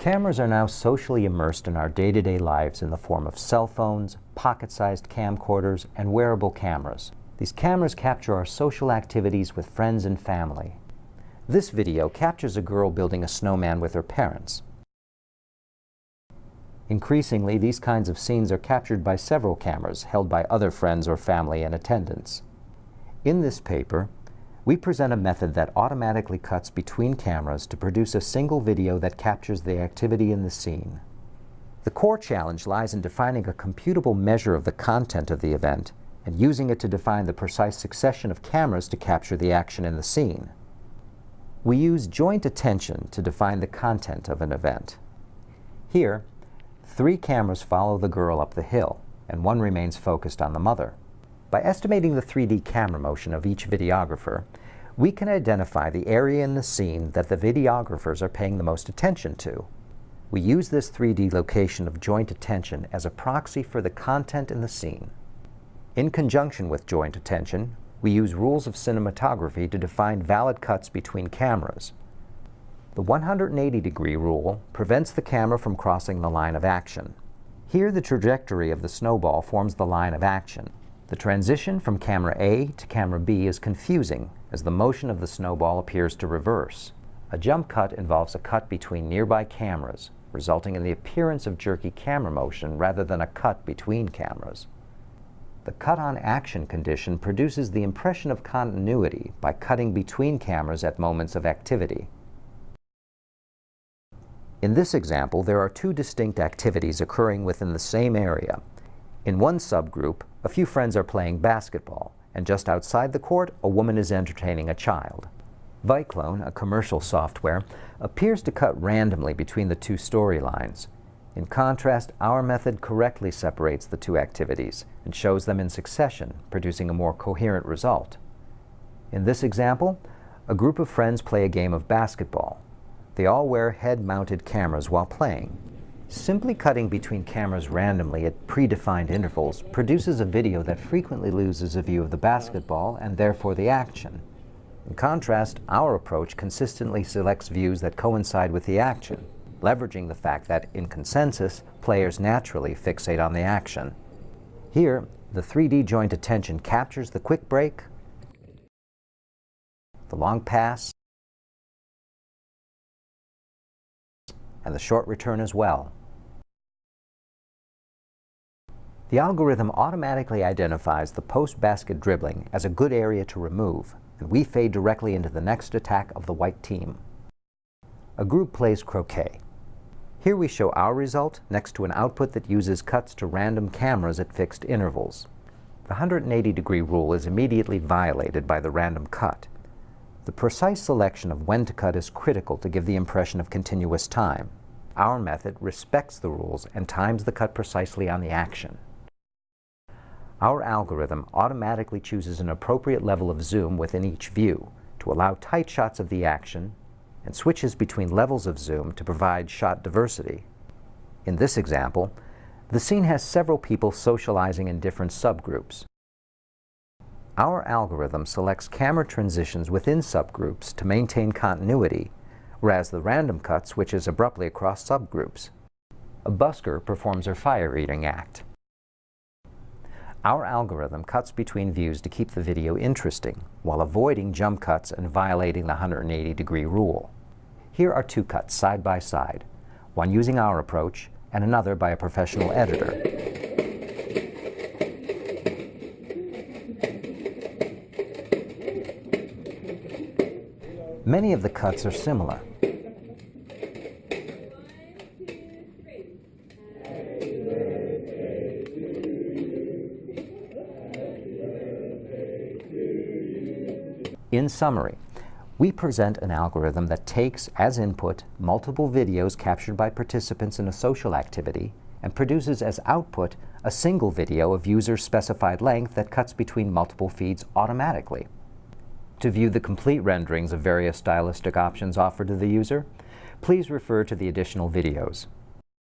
Cameras are now socially immersed in our day-to-day lives in the form of cell phones, pocket-sized camcorders, and wearable cameras. These cameras capture our social activities with friends and family. This video captures a girl building a snowman with her parents. Increasingly, these kinds of scenes are captured by several cameras held by other friends or family in attendance. In this paper, we present a method that automatically cuts between cameras to produce a single video that captures the activity in the scene. The core challenge lies in defining a computable measure of the content of the event and using it to define the precise succession of cameras to capture the action in the scene. We use joint attention to define the content of an event. Here, 3 cameras follow the girl up the hill, and 1 remains focused on the mother. By estimating the 3D camera motion of each videographer, we can identify the area in the scene that the videographers are paying the most attention to. We use this 3D location of joint attention as a proxy for the content in the scene. In conjunction with joint attention, we use rules of cinematography to define valid cuts between cameras. The 180-degree rule prevents the camera from crossing the line of action. Here, the trajectory of the snowball forms the line of action. The transition from camera A to camera B is confusing as the motion of the snowball appears to reverse. A jump cut involves a cut between nearby cameras, resulting in the appearance of jerky camera motion rather than a cut between cameras. The cut-on action condition produces the impression of continuity by cutting between cameras at moments of activity. In this example, there are 2 distinct activities occurring within the same area. In one subgroup, a few friends are playing basketball, and just outside the court, a woman is entertaining a child. Viclone, a commercial software, appears to cut randomly between the 2 storylines. In contrast, our method correctly separates the 2 activities and shows them in succession, producing a more coherent result. In this example, a group of friends play a game of basketball. They all wear head-mounted cameras while playing. Simply cutting between cameras randomly at predefined intervals produces a video that frequently loses a view of the basketball and therefore the action. In contrast, our approach consistently selects views that coincide with the action, leveraging the fact that, in consensus, players naturally fixate on the action. Here, the 3D joint attention captures the quick break, the long pass, and the short return as well. The algorithm automatically identifies the post-basket dribbling as a good area to remove, and we fade directly into the next attack of the white team. A group plays croquet. Here we show our result next to an output that uses cuts to random cameras at fixed intervals. The 180-degree rule is immediately violated by the random cut. The precise selection of when to cut is critical to give the impression of continuous time. Our method respects the rules and times the cut precisely on the action. Our algorithm automatically chooses an appropriate level of zoom within each view to allow tight shots of the action and switches between levels of zoom to provide shot diversity. In this example, the scene has several people socializing in different subgroups. Our algorithm selects camera transitions within subgroups to maintain continuity, whereas the random cut switches abruptly across subgroups. A busker performs her fire-eating act. Our algorithm cuts between views to keep the video interesting, while avoiding jump cuts and violating the 180-degree rule. Here are 2 cuts side by side, one using our approach and another by a professional editor. Many of the cuts are similar. In summary, we present an algorithm that takes as input multiple videos captured by participants in a social activity and produces as output a single video of user-specified length that cuts between multiple feeds automatically. To view the complete renderings of various stylistic options offered to the user, please refer to the additional videos.